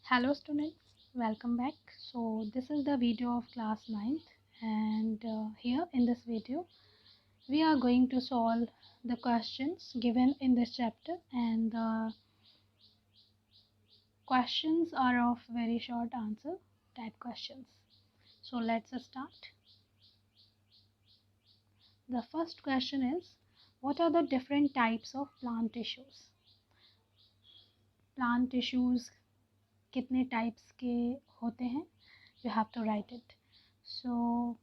Hello students, welcome back. So this is the video of class 9th and here in this video we are going to solve the questions given in this chapter, and the questions are of very short answer type questions. So let's start. The first question is, what are the different types of plant tissues? Plant tissues कितने types के होते हैं? You have to write it. So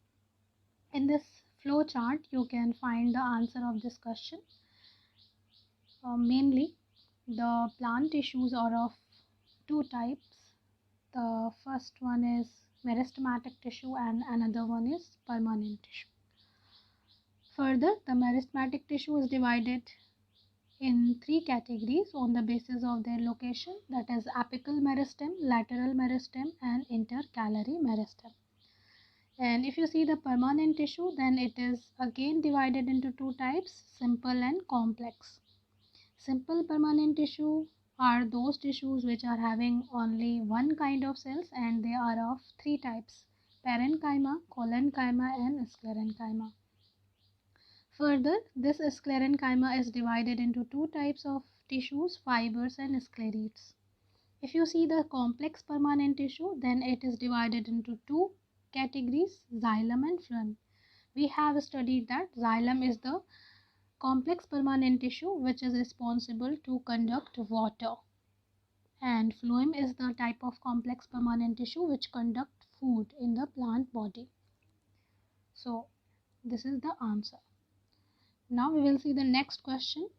in this flow chart, you can find the answer of this question. Mainly, the plant tissues are of two types. The first one is meristematic tissue and another one is permanent tissue. Further, the meristematic tissue is divided in three categories on the basis of their location, that is apical meristem, lateral meristem and intercalary meristem. And if you see the permanent tissue, then it is again divided into two types, simple and complex. Simple permanent tissue are those tissues which are having only one kind of cells, and they are of three types: parenchyma, collenchyma and sclerenchyma. Further, this sclerenchyma is divided into two types of tissues, fibers and sclerites. If you see the complex permanent tissue, then it is divided into two categories, xylem and phloem. We have studied that xylem is the complex permanent tissue which is responsible to conduct water, and phloem is the type of complex permanent tissue which conduct food in the plant body. So this is the answer. Now we will see the next question.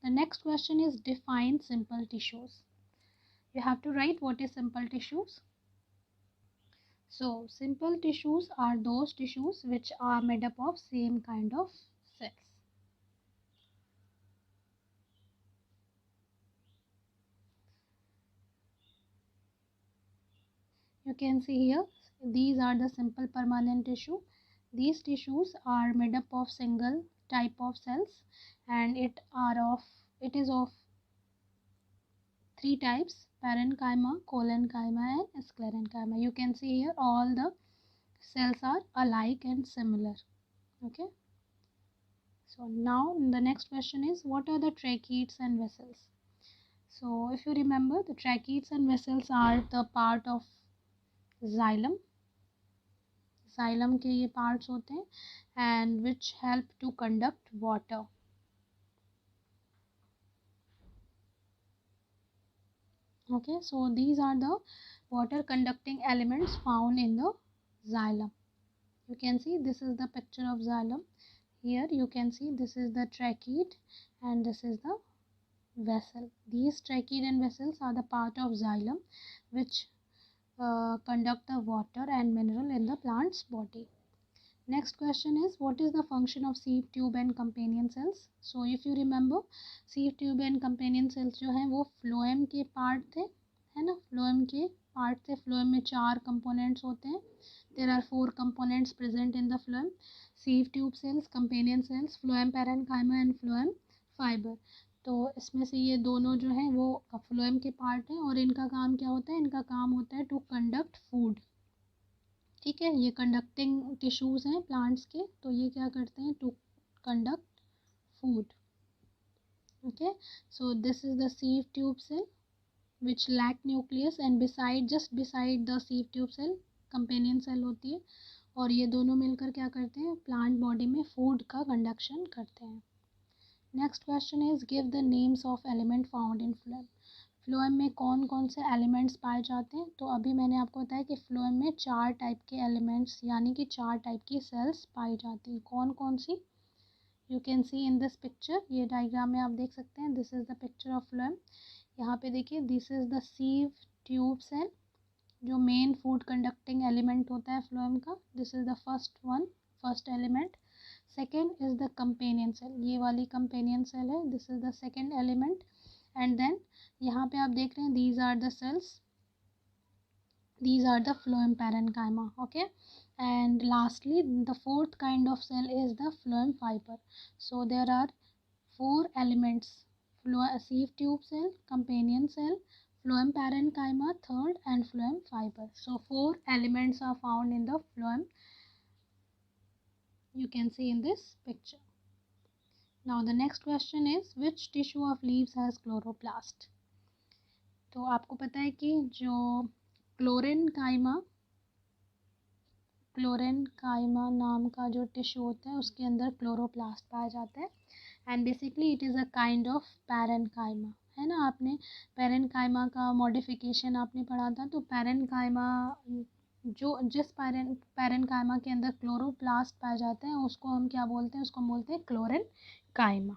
The next question is, define simple tissues. You have to write what is simple tissues. So simple tissues are those tissues which are made up of same kind of cells. You can see here, these are the simple permanent tissue. These tissues are made up of single type of cells, and it is of three types: parenchyma, collenchyma and sclerenchyma. You can see here all the cells are alike and similar. Okay. So now the next question is, what are the tracheids and vessels? So if you remember, the tracheids and vessels are the part of xylem. Xylem के ये parts होते हैं and which help to conduct water. Okay, so these are the water conducting elements found in the xylem. You can see this is the picture of xylem. Here you can see this is the tracheid and this is the vessel. These tracheid and vessels are the part of xylem which conduct the water and mineral in the plant's body. Next question is, what is the function of sieve tube and companion cells? So if you remember, sieve tube and companion cells जो हैं वो phloem के part थे, है ना? phloem के part थे. phloem में चार components होते हैं. There are four components present in the phloem: sieve tube cells, companion cells, phloem parenchyma and phloem fiber. तो इसमें से ये दोनों जो हैं वो phloem के part हैं और इनका काम क्या होता है? इनका काम होता है to conduct food. ठीक है, ये कंडक्टिंग टिश्यूज हैं प्लांट्स के, तो ये क्या करते हैं? To conduct food. Okay, so this is the sieve tube cell which lack nucleus, and beside just beside the sieve tube cell companion cell होती है, और ये दोनों मिलकर क्या करते हैं? प्लांट बॉडी में फूड का कंडक्शन करते हैं. Next question is, give the names of element found in phloem. Phloem में कौन कौन से एलिमेंट्स पाए जाते हैं? तो अभी मैंने आपको बताया कि फ्लोएम में चार टाइप के एलिमेंट्स यानी कि चार टाइप की सेल्स पाई जाती हैं. कौन कौन सी? You can see in this picture. ये डायग्राम में आप देख सकते हैं. This is the picture of phloem. यहाँ पे देखिए, this is the sieve tube cell जो मेन फूड कंडक्टिंग एलिमेंट होता है फ्लोएम का. This is the first element. Second is the companion cell. ये वाली कंपेनियन सेल है. This is the second element. And then यहाँ पे आप देख रहे हैं, these are the cells, these are the phloem parenchyma. Okay, and lastly the fourth kind of cell is the phloem fiber. So there are four elements: sieve tube cell, companion cell, phloem parenchyma, third, and phloem fiber. So 4 elements are found in the phloem, you can see in this picture. Now the next question is, which tissue of leaves has chloroplast? तो आपको पता है कि जो chlorenchyma नाम का जो tissue होता है उसके अंदर क्लोरोप्लास्ट पाया जाता है, and basically it is a kind of parenchyma, है ना। आपने पैरेनकाइमा का मॉडिफिकेशन आपने पढ़ा था। तो पैरेनकाइमा जिस पैरेनकाइमा के अंदर क्लोरोप्लास्ट पाया जाता है उसको हम क्या बोलते हैं, उसको हम बोलते हैं chlorenchyma.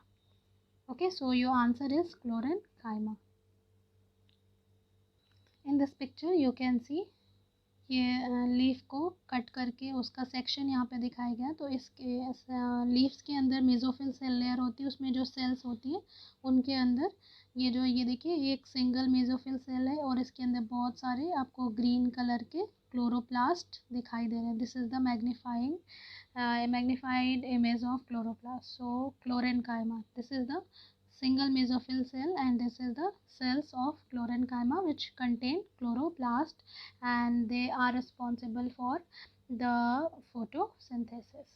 Okay, so your answer is chlorenchyma. In this picture you can सी, ये लीफ को कट करके उसका सेक्शन यहाँ पे दिखाया गया। तो इसके लीव्स के अंदर मेसोफिल सेल लेयर होती है, उसमें जो सेल्स होती है उनके अंदर ये देखिए एक सिंगल मेसोफिल सेल है और इसके अंदर बहुत सारे आपको ग्रीन कलर के क्लोरोप्लास्ट दिखाई दे रहे हैं। This is the magnified image of chloroplast. So chlorenchyma, this is the single mesophyll cell, and this is the cells of chloroenchyma which contain chloroplast, and they are responsible for the photosynthesis.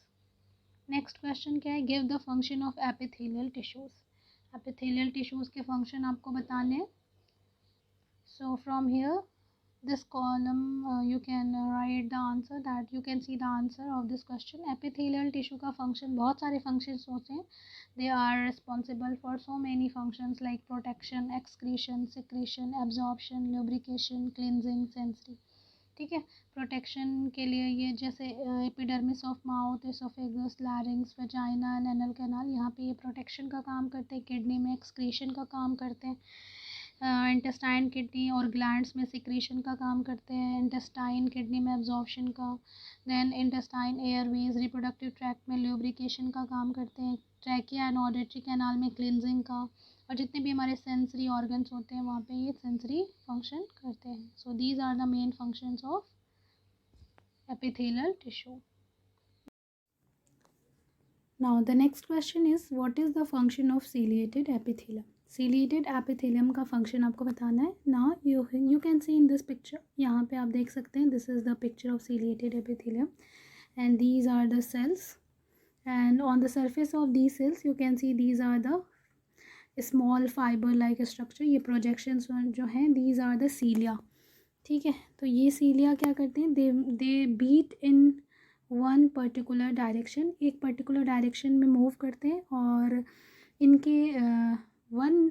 Next question क्या है, give the function of epithelial tissues. epithelial tissues के function आपको बताने हैं। So from here this column you can write the answer, that you can see the answer of this question. epithelial tissue का function, बहुत सारे functions होते हैं। they are responsible for so many functions like protection, excretion, secretion, absorption, lubrication, cleansing, sensory। ठीक है, protection के लिए ये जैसे epidermis of mouth, oesophagus, लैरिंग्स, vagina and anal canal, यहाँ पे ये प्रोटेक्शन का काम करते हैं। किडनी में एक्सक्रीशन का काम करते हैं। इंटेस्टाइन, किडनी और ग्लैंड्स में सिक्रीशन का काम करते हैं। इंटेस्टाइन, किडनी में एब्जॉर्प्शन का। Then intestine, airways, reproductive tract में ल्यूब्रिकेशन का काम करते हैं। ट्रैकिया एंड ऑडिटरी कैनाल में क्लींजिंग का। और जितने भी हमारे सेंसरी ऑर्गन्स होते हैं वहाँ पे ये सेंसरी फंक्शन करते हैं। So these are the main functions of epithelial tissue. Now the next question is, what is the function of ciliated epithelium? Ciliated epithelium का function आपको बताना है। Now you can see in this picture, यहाँ पे आप देख सकते हैं, this is the picture of ciliated epithelium and these are the cells, and on the surface of these cells you can see these are the small fiber like structure। ये projections जो हैं these are the cilia। ठीक है, तो ये cilia क्या करते हैं, they beat in one particular direction, एक पर्टिकुलर डायरेक्शन में मूव करते हैं। और इनके वन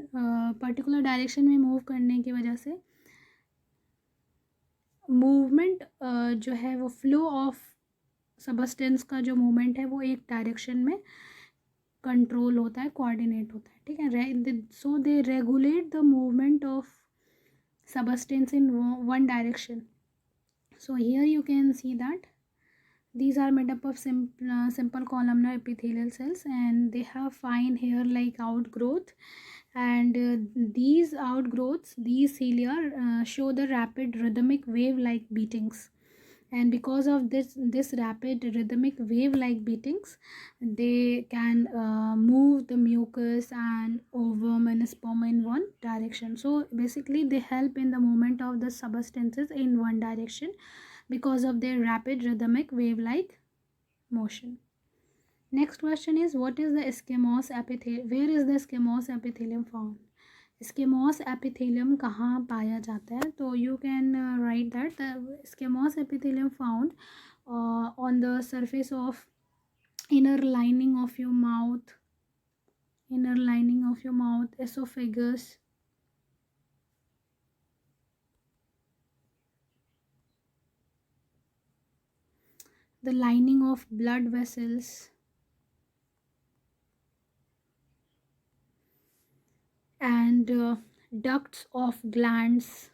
पर्टिकुलर डायरेक्शन में मूव करने की वजह से मूवमेंट जो है वो फ्लो ऑफ सबस्टेंस का जो मूवमेंट है वो एक डायरेक्शन में कंट्रोल होता है, कोऑर्डिनेट होता है। ठीक है, so they regulate the movement of substance in one direction. So here you can see that these are made up of simple columnar epithelial cells, and they have fine hair like outgrowth, and these outgrowths, these cilia show the rapid rhythmic wave like beatings, and because of this rapid rhythmic wave like beatings, they can move the mucus and ovum and sperm in one direction. So basically they help in the movement of the substances in one direction because of their rapid rhythmic wave like motion. Next question is, what is the squamous epithelium? Where is the squamous epithelium found? Squamous epithelium कहाँ पाया जाता है? तो you can write that the squamous epithelium found on the surface of inner lining of your mouth, esophagus, the lining of blood vessels, and ducts of glands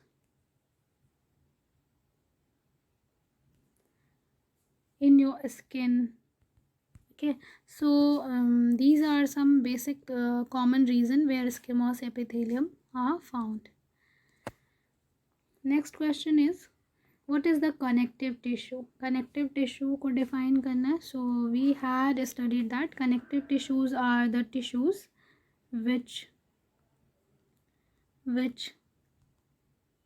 in your skin. Okay, so these are some basic common reason where squamous epithelium are found. Next question is, what is the connective tissue? Connective tissue को define करना है। So we had studied that connective tissues are the tissues which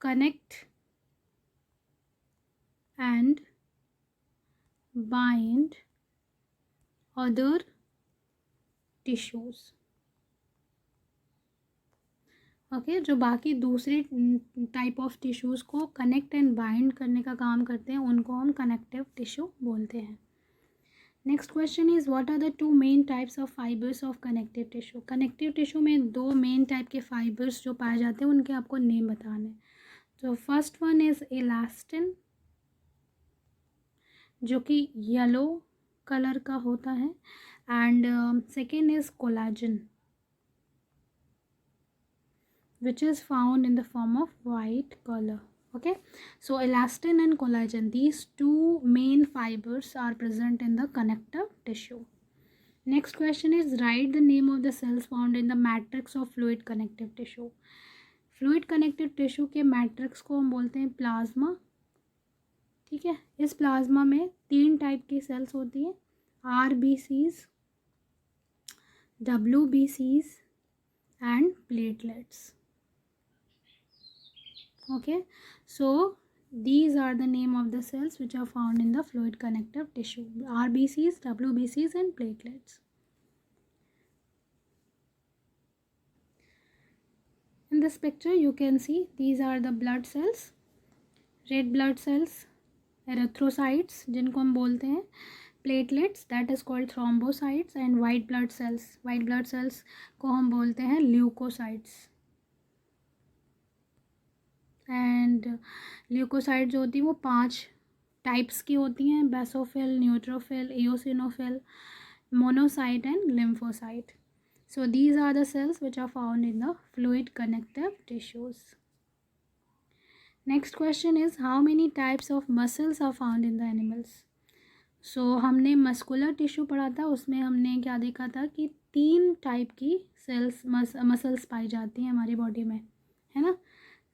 connect and bind other tissues. Okay जो बाकी दूसरे type of tissues को connect and bind करने का काम करते हैं उनको हम कनेक्टिव टिश्यू बोलते हैं. Next question is what are the 2 main types of fibres of connective tissue. Connective tissue में 2 मेन टाइप के फाइबर्स जो पाए जाते हैं उनके आपको नेम बताने हैं. तो फर्स्ट वन इज़ इलास्टिन जो कि येलो कलर का होता है and second is collagen which is found in the form of white color. Okay, so elastin and collagen, these two main fibers are present in the connective tissue. Next question is write the name of the cells found in the matrix of fluid connective tissue. Fluid connective tissue के matrix को हम बोलते हैं plasma. ठीक है, इस plasma में 3 type की सेल्स होती हैं, RBCs, WBCs and platelets. Okay, so these are the name of the cells which are found in the fluid connective tissue: RBCs, WBCs and platelets. In this picture you can see these are the blood cells, red blood cells, erythrocytes जिनको हम बोलते हैं, platelets that is called thrombocytes and white blood cells को हम बोलते हैं leukocytes. And leucocyte जो होती है वो 5 टाइप्स की होती हैं, basophil, neutrophil, eosinophil, monocyte and lymphocyte. So these are the cells which are found in the fluid connective tissues. Next question is how many types of muscles are found in the animals. So हमने muscular tissue पढ़ा था, उसमें हमने क्या देखा था कि 3 type की सेल्स मसल्स पाई जाती हैं हमारी बॉडी में, है ना.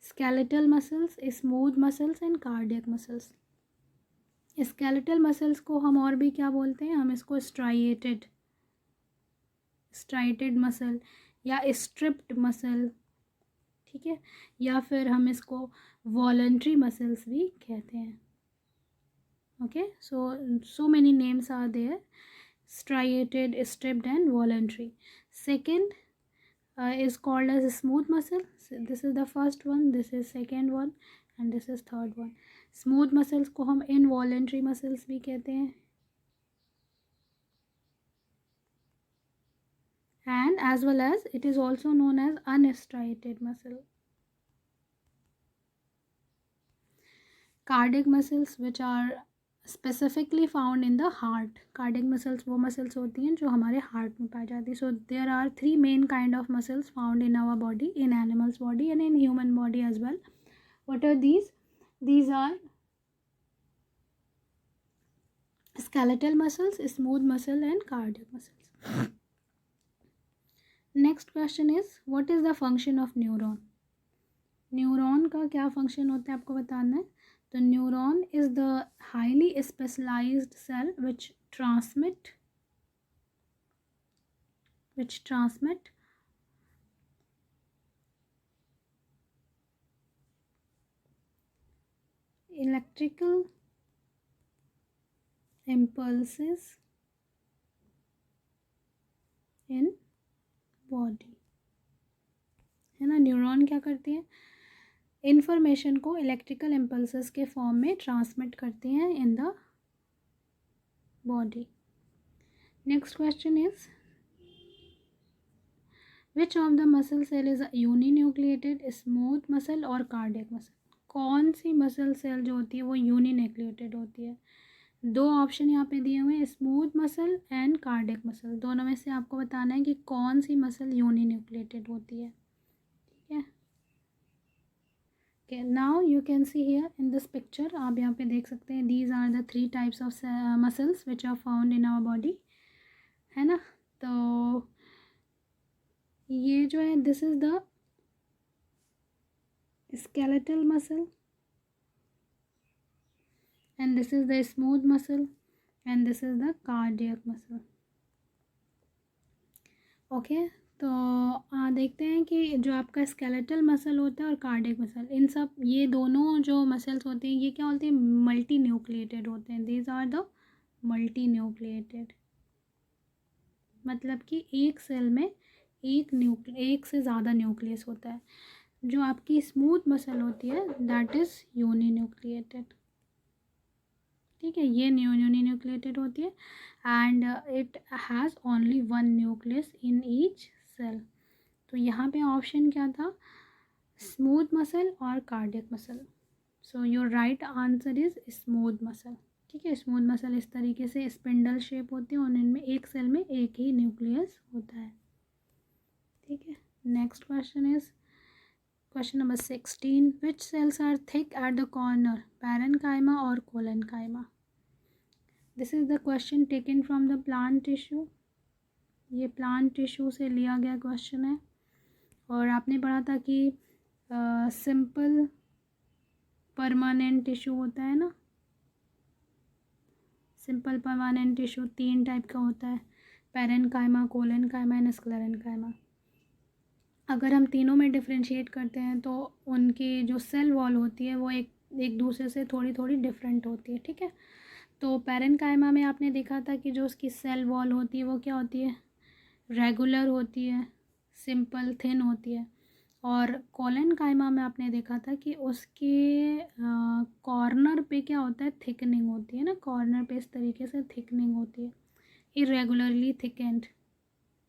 Skeletal muscles, smooth muscles and cardiac muscles. Skeletal muscles को हम और भी क्या बोलते हैं, हम इसको स्ट्राइटेड मसल या स्ट्रिप्ड मसल, ठीक है, या फिर हम इसको वॉलंटरी मसल्स भी कहते हैं. Okay, so many names are there, striated, stripped and voluntary. Second is called as a smooth muscle. So this is the first one, this is second one and this is third one. Smooth muscles को हम involuntary muscles भी कहते हैं and as well as it is also known as unstriated muscle. Cardiac muscles which are specifically found in the heart. Cardiac muscles वो muscles होती हैं जो हमारे heart में पाई जाती है. So there are 3 main kind of muscles found in our body, in animals body and in human body as well. What are these? These are skeletal muscles, smooth muscle and cardiac muscles. Next question is what is the function of neuron? Neuron का क्या function होता है आपको बताना है. The neuron is the highly specialized cell which transmit electrical impulses in body. है ना, neuron क्या करती है, इंफॉर्मेशन को इलेक्ट्रिकल इम्पल्सेस के फॉर्म में ट्रांसमिट करती हैं in the body. Next question is which of the muscle cell is uninucleated, smooth muscle और कार्डियक मसल. कौन सी मसल सेल जो होती है वो यूनिन्यूक्लिएटेड होती है. 2 ऑप्शन यहाँ पे दिए हुए हैं, smooth muscle and cardiac muscle. दोनों में से आपको बताना है कि कौन सी मसल यूनिन्यूक्लिएटेड होती है. ठीक है, okay, now you can see here in this picture, आप यहाँ पे देख सकते हैं these are the 3 types of muscles which are found in our body, है ना. तो ये जो है this is the skeletal muscle and this is the smooth muscle and this is the cardiac muscle. Okay, तो देखते हैं कि जो आपका स्केलेटल मसल होता है और कार्डियक मसल, इन सब ये दोनों जो मसल्स होते हैं ये क्या होते हैं, मल्टी न्यूक्लिएटेड होते हैं। These are the multinucleated, मतलब कि एक सेल में एक से ज़्यादा न्यूक्लियस होता है। जो आपकी स्मूथ मसल होती है दैट इज़ यूनी न्यूक्लिएटेड, ठीक है, ये यूनी न्यूक्लिएटेड होती है and it has only one nucleus in each cell. तो यहाँ पे ऑप्शन क्या था, स्मूथ मसल और cardiac muscle. So your right answer is smooth muscle, ठीक है। स्मूथ मसल इस तरीके से स्पिंडल शेप होती है और इनमें एक सेल में एक ही न्यूक्लियस होता है, ठीक है। Next question is question number 16, which cells are thick at the corner, parenchyma और collenchyma. This is the question taken from the plant tissue, ये प्लांट टिश्यू से लिया गया क्वेश्चन है। और आपने पढ़ा था कि सिंपल परमानेंट टिश्यू होता है ना, सिंपल परमानेंट टिश्यू 3 टाइप का होता है, पैरेन्काइमा, कोलेनकाइमा एंड स्क्लेरेन्काइमा। अगर हम तीनों में डिफ्रेंशिएट करते हैं तो उनकी जो सेल वॉल होती है वो एक दूसरे से थोड़ी थोड़ी डिफरेंट होती है, ठीक है। तो पैरेन्काइमा में आपने देखा था कि जो उसकी सेल वॉल होती है वो क्या होती है, रेगुलर होती है, सिंपल थिन होती है। और कोलेनकाइमा में आपने देखा था कि उसके कॉर्नर पे क्या होता है, थिकनिंग होती है ना, कॉर्नर पे इस तरीके से थिकनिंग होती है, इरेगुलरली थिकेंड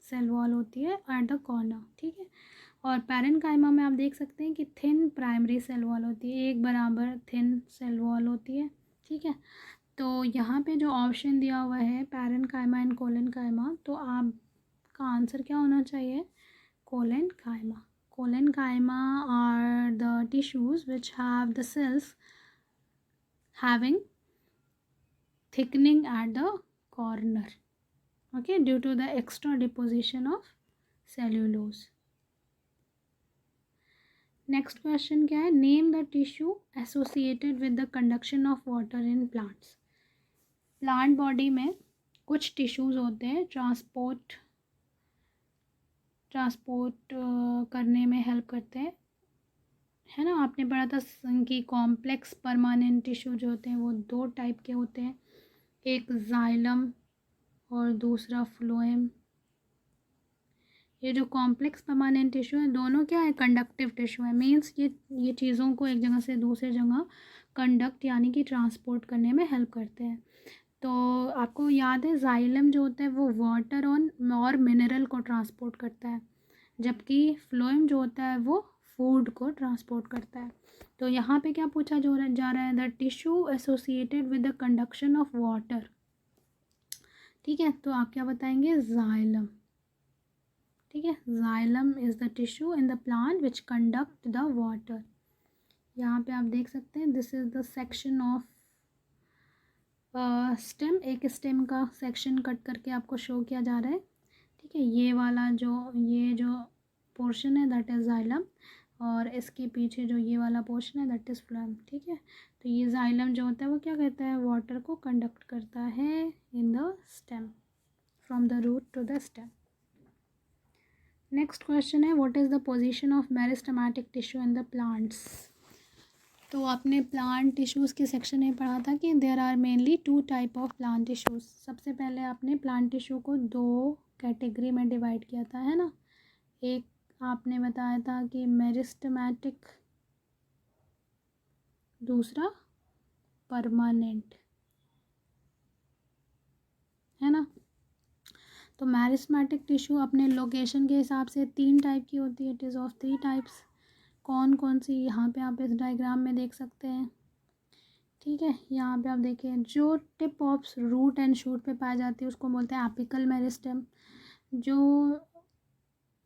सेल वॉल होती है एट द कॉर्नर, ठीक है। और पैरेन्काइमा में आप देख सकते हैं कि थिन प्राइमरी सेल वॉल होती है, एक बराबर थिन सेल वॉल होती है, ठीक है। तो यहाँ पे जो ऑप्शन दिया हुआ है पैरेन्काइमा एंड कोलेनकाइमा, तो आपका आंसर क्या होना चाहिए, collenchyma. Colenchyma are the tissues which have the cells having thickening at the corner, okay, due to the extra deposition of cellulose. Next question क्या है, name the tissue associated with the conduction of water in plants. Plant body में कुछ tissues होते हैं transport करने में help करते हैं, है ना। आपने पढ़ा था कि कॉम्प्लेक्स परमानेंट टिश्यू जो होते हैं वो 2 टाइप के होते हैं, एक जाइलम और दूसरा फ्लोएम। ये जो कॉम्प्लेक्स परमानेंट टिश्यू है दोनों क्या है, कंडक्टिव टिश्यू है, मींस ये चीज़ों को एक जगह से दूसरे जगह कंडक्ट यानी कि ट्रांसपोर्ट करने में हेल्प करते हैं। तो आपको याद है जाइलम जो होता है वो वाटर और मिनरल को ट्रांसपोर्ट करता है, जबकि फ्लोएम जो होता है वो फूड को ट्रांसपोर्ट करता है। तो यहाँ पे क्या पूछा जा रहा है, the tissue associated with the conduction of water, ठीक है। तो आप क्या बताएंगे, जाइलम, ठीक है। Xylem is the tissue in the plant which conduct the water. यहाँ पे आप देख सकते हैं this is the section of stem, एक स्टेम का सेक्शन कट करके आपको शो किया जा रहा है, ठीक है। ये जो पोर्शन है दैट इज़ जाइलम और इसके पीछे जो ये वाला पोर्शन है दैट इज़ फ्लोएम, ठीक है। तो ये जाइलम जो होता है वो क्या करता है, वाटर को कंडक्ट करता है in the stem, from the root to the stem. Next question है, what is the position of meristematic tissue in the plants. तो आपने प्लांट टिश्यूज़ के सेक्शन में पढ़ा था कि there are mainly 2 type of plant tissues. सबसे पहले आपने प्लांट टिश्यू को 2 कैटेगरी में डिवाइड किया था, है ना। एक आपने बताया था कि मेरिस्टेमेटिक, दूसरा परमानेंट, है ना। तो मेरिस्टेमेटिक टिश्यू अपने लोकेशन के हिसाब से 3 टाइप की होती है, इट इज़ ऑफ 3 टाइप्स। कौन कौन सी, यहाँ पे आप इस डायग्राम में देख सकते हैं, ठीक है। यहाँ पे आप देखिए जो tip of root and shoot पे पाई जाती है उसको बोलते हैं एपिकल मेरिस्टेम। जो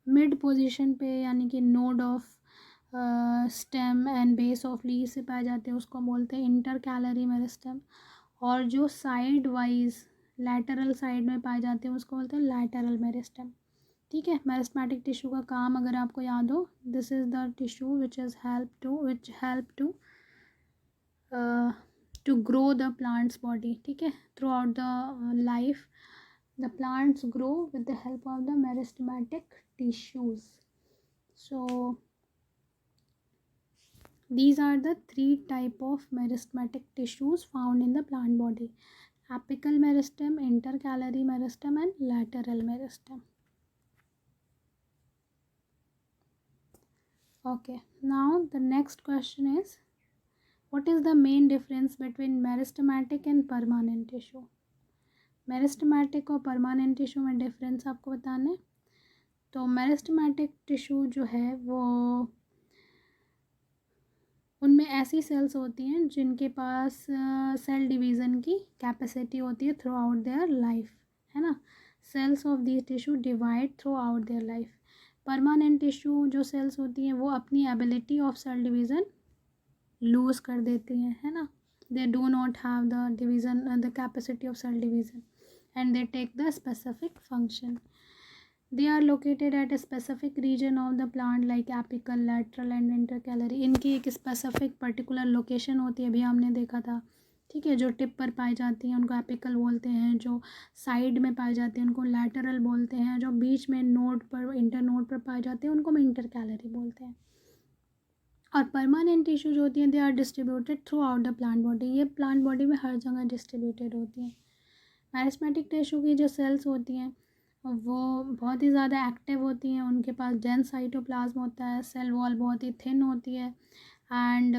मिड पोजीशन पे यानी कि node of stem and base of leaf से पाए जाते हैं उसको बोलते हैं इंटरकैलरी मेरिस्टेम। और जो साइड वाइज लैटरल साइड में पाए जाते हैं उसको बोलते हैं लैटरल मेरिस्टेम, ठीक है। मेरिस्टेमेटिक टिश्यू का काम अगर आपको याद हो, this is the tissue which help to grow the plants body, ठीक है। Throughout the life the plants grow with the help of the meristematic tissues. So these are the three type of meristematic tissues found in the plant body: apical meristem, intercalary meristem, and lateral meristem. Okay, now the next question is, what is the main difference between meristematic and permanent tissue? Meristematic और permanent tissue में difference आपको बताना है. तो meristematic tissue जो है वो, उनमें ऐसी सेल्स होती हैं जिनके पास सेल डिवीज़न की कैपेसिटी होती है थ्रू आउट देयर लाइफ, है ना. Cells of this tissue divide throughout their life. Permanent tissue जो सेल्स होती हैं वो अपनी ability of cell division lose कर देती हैं, है ना. They do not have the division, the capacity of cell division, and they take the specific function. They are located at a specific region of the plant like apical, lateral and intercalary. इनकी एक specific particular location होती है, अभी हमने देखा था, ठीक है. जो टिप पर पाई जाती हैं उनको एपिकल बोलते हैं, जो साइड में पाई जाती हैं उनको लैटरल बोलते हैं, जो बीच में नोड पर, इंटर नोड पर पाई जाती हैं उनको हम इंटरकैलरी बोलते हैं. और परमानेंट टिश्यू जो होती हैं they are distributed throughout the plant body. ये प्लांट बॉडी में हर जगह डिस्ट्रीब्यूटेड होती हैं. मेरिस्टेमेटिक टिश्यू की जो सेल्स होती हैं वो बहुत ही ज़्यादा एक्टिव होती हैं, उनके पास डेंस साइटोप्लाज्म होता है, सेल वॉल बहुत ही थिन होती है, एंड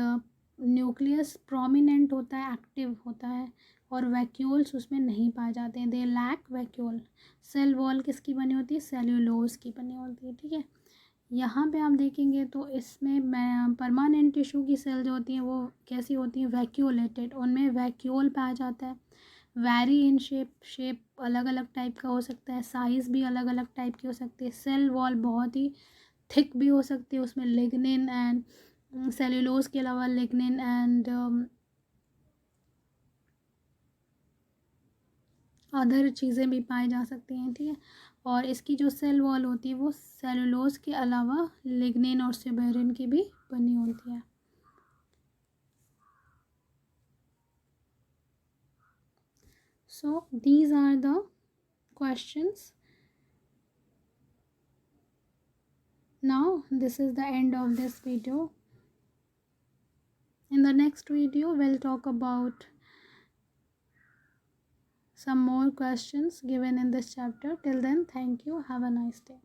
न्यूक्लियस प्रोमिनेंट होता है, एक्टिव होता है, और वैक्यूल्स उसमें नहीं पाए जाते हैं. They lack vacuole. Cell wall किसकी बनी होती है? सेल्यूलोज की बनी होती है, ठीक है. यहाँ पे आप देखेंगे तो इसमें परमानेंट टिश्यू की सेल जो होती हैं वो कैसी होती हैं? वैक्यूलेटेड. उनमें वैक्यूल पाया जाता है. वैरी इन शेप अलग अलग टाइप का हो सकता है, साइज़ भी अलग अलग टाइप की हो सकती है. सेल वॉल बहुत ही थिक भी हो सकती है, उसमें लिग्निन एंड सेल्यूलोज के अलावा लिग्निन एंड अदर चीज़ें भी पाई जा सकती हैं, ठीक है. और इसकी जो सेल वॉल होती है वो सेल्यूलोज के अलावा लिग्निन और सेबेरिन की भी बनी होती है. So these are the questions. Now this is the end of this video. In the next video we'll talk about some more questions given in this chapter. Till then, thank you. Have a nice day.